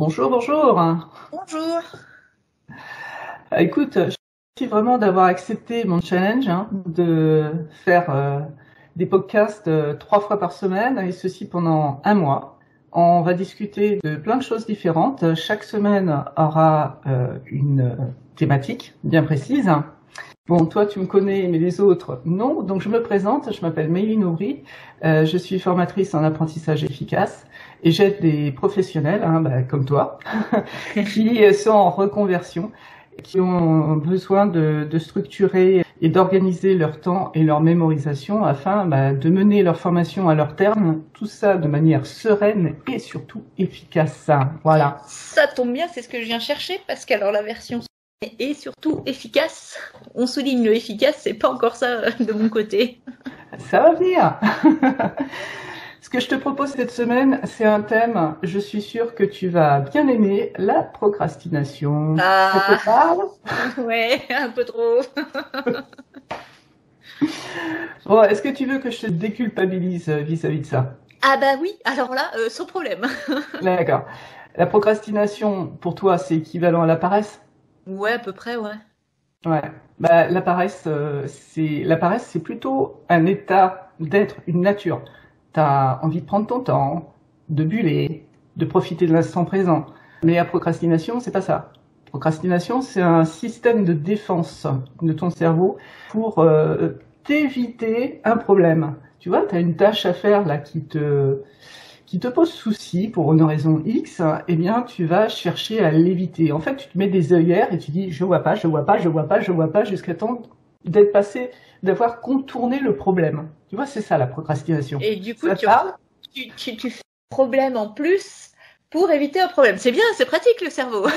Bonjour, bonjour. Bonjour. Écoute, je suis vraiment d'avoir accepté mon challenge de faire des podcasts 3 fois par semaine et ceci pendant un mois. On va discuter de plein de choses différentes. Chaque semaine aura une thématique bien précise. Bon, toi, tu me connais, mais les autres, non. Donc, je me présente. Je m'appelle Mayline Aubry. Je suis formatrice en apprentissage efficace et j'aide des professionnels, comme toi, qui sont en reconversion, qui ont besoin de structurer et d'organiser leur temps et leur mémorisation afin de mener leur formation à leur terme, tout ça de manière sereine et surtout efficace. Voilà. Ça tombe bien, c'est ce que je viens chercher parce qu'alors la version est surtout efficace. On souligne le efficace, c'est pas encore ça de mon côté. Ça va venir. Ce que je te propose cette semaine, c'est un thème, je suis sûre que tu vas bien aimer, la procrastination. Ça Ah, te parle? ouais, un peu trop. Bon, est-ce que tu veux que je te déculpabilise vis-à-vis de ça? Ah bah oui, alors là, sans problème. D'accord. La procrastination, pour toi, c'est équivalent à la paresse? Ouais, à peu près, ouais. Ouais. La paresse, c'est plutôt un état d'être, une nature. T'as envie de prendre ton temps, de buller, de profiter de l'instant présent. Mais la procrastination, c'est pas ça. Procrastination, c'est un système de défense de ton cerveau pour t'éviter un problème. Tu vois, t'as une tâche à faire là qui te pose souci pour une raison X, eh bien, tu vas chercher à l'éviter. En fait, tu te mets des œillères et tu dis, je vois pas, je vois pas, je vois pas, je vois pas, jusqu'à temps d'être passé, d'avoir contourné le problème. Tu vois, c'est ça, la procrastination. Et du coup, Ça te parle? tu fais un problème en plus pour éviter un problème. C'est bien, c'est pratique le cerveau.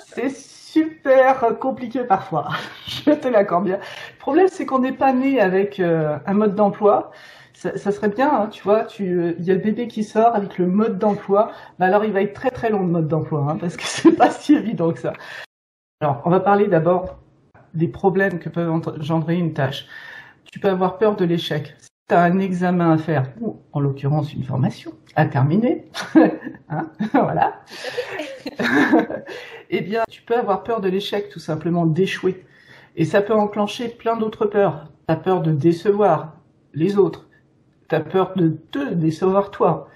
C'est super compliqué parfois. Je te l'accorde bien. Le problème, c'est qu'on n'est pas né avec un mode d'emploi. Ça serait bien, hein, tu vois, il y a le bébé qui sort avec le mode d'emploi. Alors, il va être très très long le mode d'emploi, parce que c'est pas si évident que ça. Alors, on va parler d'abord des problèmes que peut engendrer une tâche. Tu peux avoir peur de l'échec. Si tu as un examen à faire, ou en l'occurrence une formation à terminer, voilà, eh bien, tu peux avoir peur de l'échec, tout simplement d'échouer. Et ça peut enclencher plein d'autres peurs. Tu as peur de décevoir les autres. Tu as peur de te décevoir toi.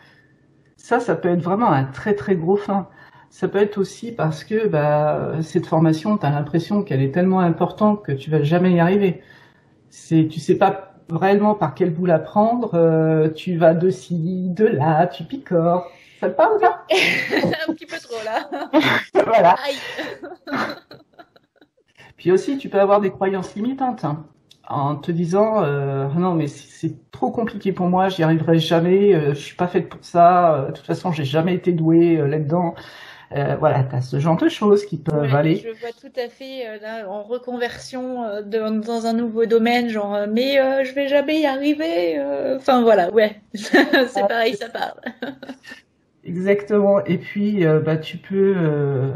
Ça peut être vraiment un très très gros frein. Ça peut être aussi parce que cette formation, tu as l'impression qu'elle est tellement importante que tu vas jamais y arriver. Tu sais pas réellement par quel bout la prendre, tu vas de ci, de là, tu picores. Ça te parle ça? Un petit peu trop là. Voilà. Aïe. Puis aussi, tu peux avoir des croyances limitantes en te disant non mais c'est trop compliqué pour moi, j'y arriverai jamais, je suis pas faite pour ça, de toute façon j'ai jamais été douée là-dedans. Voilà, t'as ce genre de choses qui peuvent Ouais, aller. je vois tout à fait là en reconversion dans un nouveau domaine, genre mais je vais jamais y arriver. Enfin voilà, ouais, c'est pareil, ça parle. Exactement. Et puis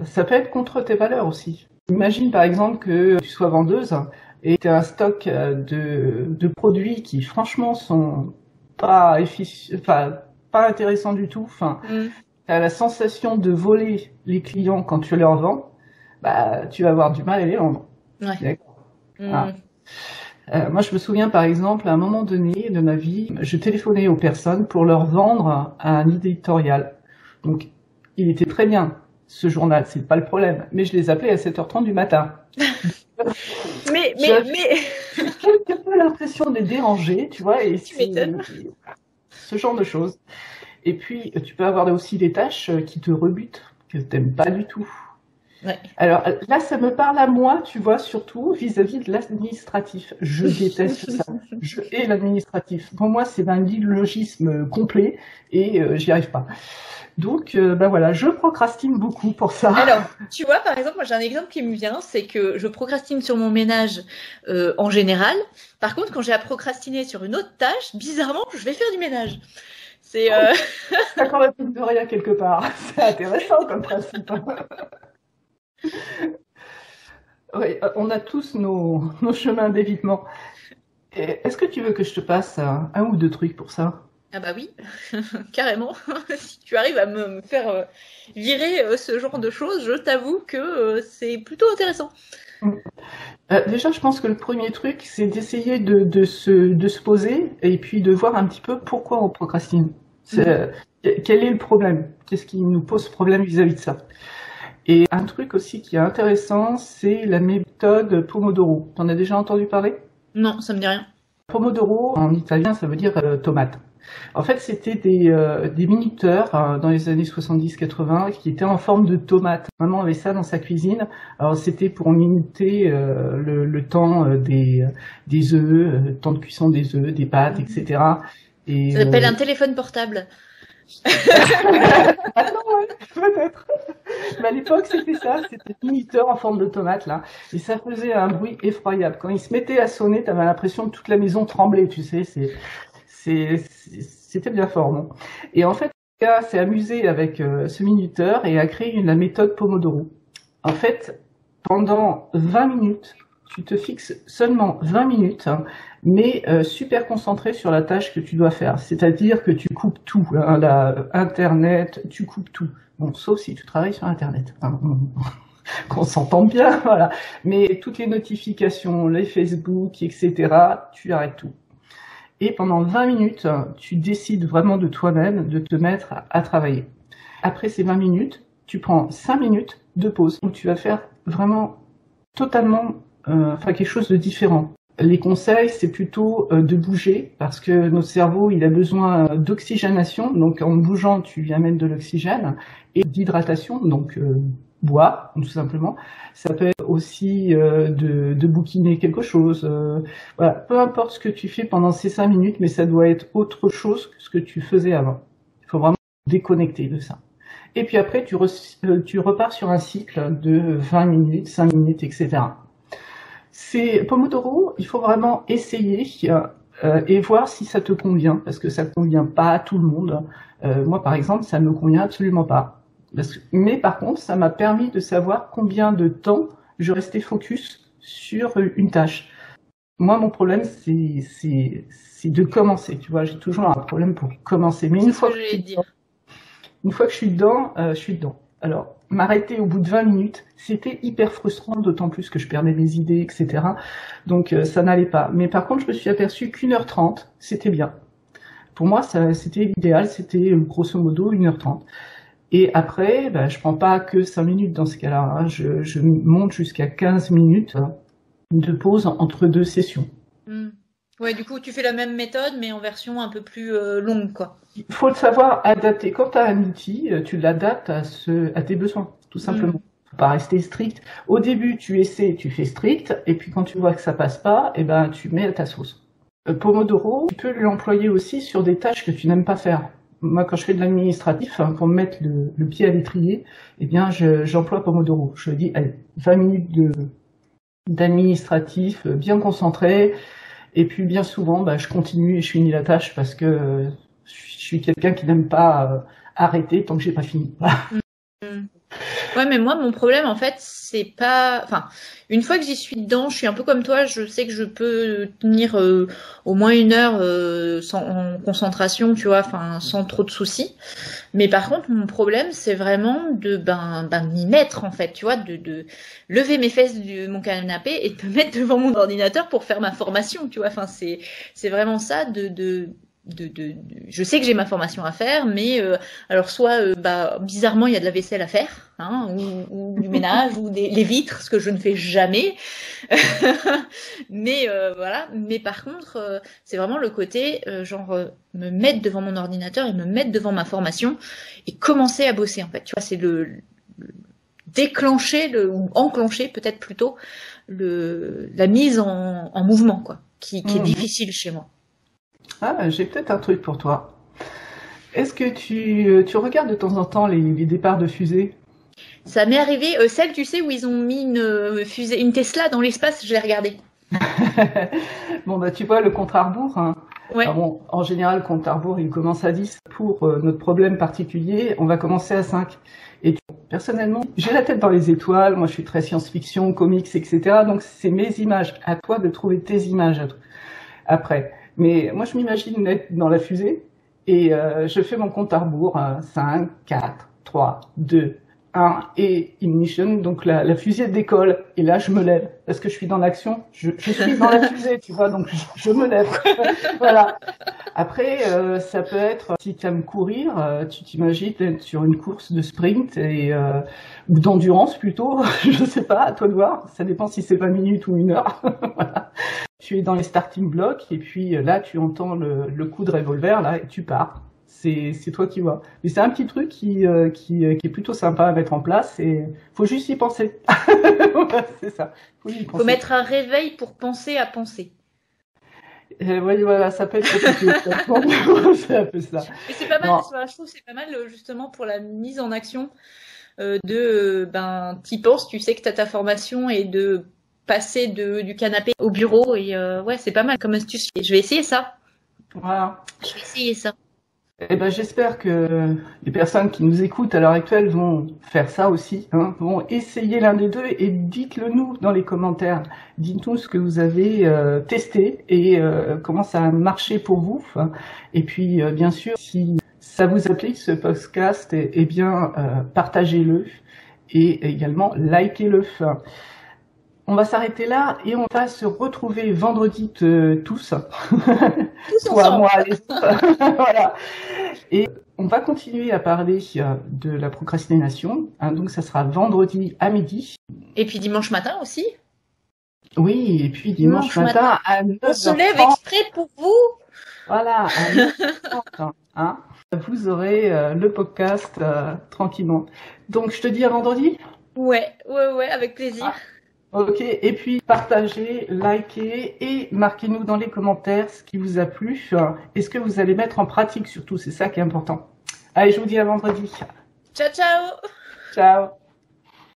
ça peut être contre tes valeurs aussi. Imagine par exemple que tu sois vendeuse et tu as un stock de produits qui franchement sont enfin, pas intéressants du tout. Enfin, Mm. tu as la sensation de voler les clients quand tu leur vends, tu vas avoir du mal à les vendre. Ouais. D'accord. Voilà. Mm. Moi, je me souviens par exemple, à un moment donné de ma vie, je téléphonais aux personnes pour leur vendre un éditorial. Donc, il était très bien, ce journal, c'est pas le problème. Mais je les appelais à 7h30 du matin. Mais mais J'avais mais quelque peu l'impression de les déranger, tu vois, et tu m'étonnes. ce genre de choses. Et puis, tu peux avoir aussi des tâches qui te rebutent, que t'aimes pas du tout. Ouais. Alors là, ça me parle à moi, tu vois, surtout vis-à-vis de l'administratif. Je déteste ça. Je hais l'administratif. Pour moi, c'est un illogisme complet et j'y arrive pas. Donc, voilà, je procrastine beaucoup pour ça. Alors, tu vois, par exemple, moi j'ai un exemple qui me vient, c'est que je procrastine sur mon ménage en général. Par contre, quand j'ai à procrastiner sur une autre tâche, bizarrement, je vais faire du ménage. C'est Ça quand même de rien quelque part. C'est intéressant comme principe. Oui, on a tous nos chemins d'évitement. Est-ce que tu veux que je te passe un ou deux trucs pour ça? Ah bah oui, carrément. Si tu arrives à me faire virer ce genre de choses, je t'avoue que c'est plutôt intéressant. Déjà, je pense que le premier truc, c'est d'essayer de se poser et puis de voir un petit peu pourquoi on procrastine. Quel est le problème? Qu'est-ce qui nous pose problème vis-à-vis de ça? Et un truc aussi qui est intéressant, c'est la méthode Pomodoro. T'en as déjà entendu parler? Non, ça me dit rien. Pomodoro, en italien, ça veut dire tomate. En fait, c'était des minuteurs dans les années 70-80 qui étaient en forme de tomate. Maman avait ça dans sa cuisine. Alors, c'était pour minuter le temps des œufs, le temps de cuisson des œufs, des pâtes, etc. Et, Ça s'appelle un téléphone portable. Ah non, ouais, peut-être. Mais à l'époque, c'était ça, c'était un minuteur en forme de tomate, là. Et ça faisait un bruit effroyable. Quand il se mettait à sonner, t'avais l'impression que toute la maison tremblait, tu sais. C'était bien fort, non? Et en fait, le gars s'est amusé avec ce minuteur et a créé la méthode Pomodoro. En fait, pendant 20 minutes, tu te fixes seulement 20 minutes, hein, mais super concentré sur la tâche que tu dois faire. C'est-à-dire que tu coupes tout, hein, Internet, tu coupes tout. Bon, sauf si tu travailles sur Internet. Hein, qu'on s'entende bien, voilà. Mais toutes les notifications, les Facebook, etc., tu arrêtes tout. Et pendant 20 minutes, tu décides vraiment de toi-même de te mettre à travailler. Après ces 20 minutes, tu prends 5 minutes de pause où tu vas faire vraiment totalement quelque chose de différent. Les conseils, c'est plutôt de bouger parce que notre cerveau, il a besoin d'oxygénation. Donc en bougeant, tu lui amènes de l'oxygène et d'hydratation, donc bois, tout simplement. Ça peut être aussi de bouquiner quelque chose. Voilà, peu importe ce que tu fais pendant ces 5 minutes, mais ça doit être autre chose que ce que tu faisais avant. Il faut vraiment déconnecter de ça. Et puis après, tu repars sur un cycle de 20 minutes, 5 minutes, etc. C'est Pomodoro, il faut vraiment essayer et voir si ça te convient, parce que ça convient pas à tout le monde. Moi, par exemple, ça me convient absolument pas. Mais par contre, ça m'a permis de savoir combien de temps je restais focus sur une tâche. Moi, mon problème, c'est de commencer. Tu vois, j'ai toujours un problème pour commencer. Mais une fois que je suis dedans, je suis dedans. Alors, m'arrêter au bout de 20 minutes, c'était hyper frustrant, d'autant plus que je perdais mes idées, etc. Donc, ça n'allait pas. Mais par contre, je me suis aperçu qu'1h30, c'était bien. Pour moi, c'était l'idéal, c'était grosso modo 1h30. Et après, je prends pas que 5 minutes dans ce cas-là. Hein. Je monte jusqu'à 15 minutes de pause entre deux sessions. Ouais, du coup, tu fais la même méthode, mais en version un peu plus longue, quoi. Il faut le savoir adapter. Quand tu as un outil, tu l'adaptes à tes besoins, tout simplement. Faut pas rester strict. Au début, tu essaies, tu fais strict, et puis quand tu vois que ça passe pas, tu mets à ta sauce. Pomodoro, tu peux l'employer aussi sur des tâches que tu n'aimes pas faire. Moi, quand je fais de l'administratif, pour me mettre le pied à l'étrier, j'emploie Pomodoro. Je dis, allez, 20 minutes d'administratif, bien concentré, et puis bien souvent, je continue et je finis la tâche parce que je suis quelqu'un qui n'aime pas arrêter tant que j'ai pas fini. Ouais, mais moi, mon problème, en fait, c'est pas... Enfin, une fois que j'y suis dedans, je suis un peu comme toi, je sais que je peux tenir au moins 1 heure en concentration, tu vois, enfin, sans trop de soucis. Mais par contre, mon problème, c'est vraiment de m'y mettre, en fait, tu vois, de lever mes fesses de mon canapé et de me mettre devant mon ordinateur pour faire ma formation, tu vois. Enfin, c'est vraiment ça je sais que j'ai ma formation à faire, mais alors soit bizarrement il y a de la vaisselle à faire, hein, ou du ménage ou les vitres, ce que je ne fais jamais. Mais voilà. Mais par contre, c'est vraiment le côté me mettre devant mon ordinateur et me mettre devant ma formation et commencer à bosser, en fait. Tu vois, c'est le déclencher ou enclencher peut-être plutôt la mise en mouvement, quoi, qui est difficile chez moi. Ah, j'ai peut-être un truc pour toi. Est-ce que tu regardes de temps en temps les départs de fusées? Ça m'est arrivé, celle, tu sais, où ils ont mis une fusée, une Tesla dans l'espace, je l'ai regardée. Bon, tu vois, le compte à rebours, hein. Ouais. Alors bon, en général, le compte à rebours, il commence à 10. Pour notre problème particulier, on va commencer à 5. Et personnellement, j'ai la tête dans les étoiles, moi je suis très science-fiction, comics, etc. Donc c'est mes images. À toi de trouver tes images après. Mais moi, je m'imagine être dans la fusée Et je fais mon compte à rebours, 5, 4, 3, 2, 1, et ignition, donc la fusée décolle. Et là, je me lève, parce que je suis dans l'action, je suis dans la fusée, tu vois, donc je me lève. Voilà. Après, ça peut être, si tu aimes courir, tu t'imagines être sur une course de sprint ou d'endurance plutôt, je sais pas, à toi de voir, ça dépend si c'est 20 minutes ou 1 heure. Voilà. Tu es dans les starting blocks et puis là tu entends le coup de revolver là et tu pars. C'est toi qui vois. Mais c'est un petit truc qui est plutôt sympa à mettre en place et faut juste y penser. Ouais, c'est ça. Faut mettre un réveil pour penser à penser. Oui, voilà, ça peut être compliqué. C'est un peu ça. Mais c'est pas mal, je trouve que c'est pas mal justement pour la mise en action t'y penses, tu sais que t'as ta formation et de passer du canapé au bureau et ouais, c'est pas mal comme astuce. Je vais essayer ça. Voilà. Je vais essayer ça. Eh ben, j'espère que les personnes qui nous écoutent à l'heure actuelle vont faire ça aussi, hein, vont essayer l'un des deux et dites-le nous dans les commentaires. Dites-nous ce que vous avez testé et comment ça a marché pour vous. Et puis, bien sûr, si ça vous applique ce podcast, eh bien, partagez-le et également likez-le. On va s'arrêter là et on va se retrouver vendredi tous. Toi, moi, les autres. Voilà. Et on va continuer à parler de la procrastination. Hein, donc ça sera vendredi à midi. Et puis dimanche matin aussi. Oui, et puis dimanche matin à 9h30. On se lève exprès pour vous. Voilà, à 9h30. Hein, vous aurez le podcast tranquillement. Donc je te dis à vendredi. Ouais, avec plaisir. Ah. Ok, et puis partagez, likez et marquez-nous dans les commentaires ce qui vous a plu et ce que vous allez mettre en pratique surtout, c'est ça qui est important. Allez, je vous dis à vendredi. Ciao, ciao. Ciao.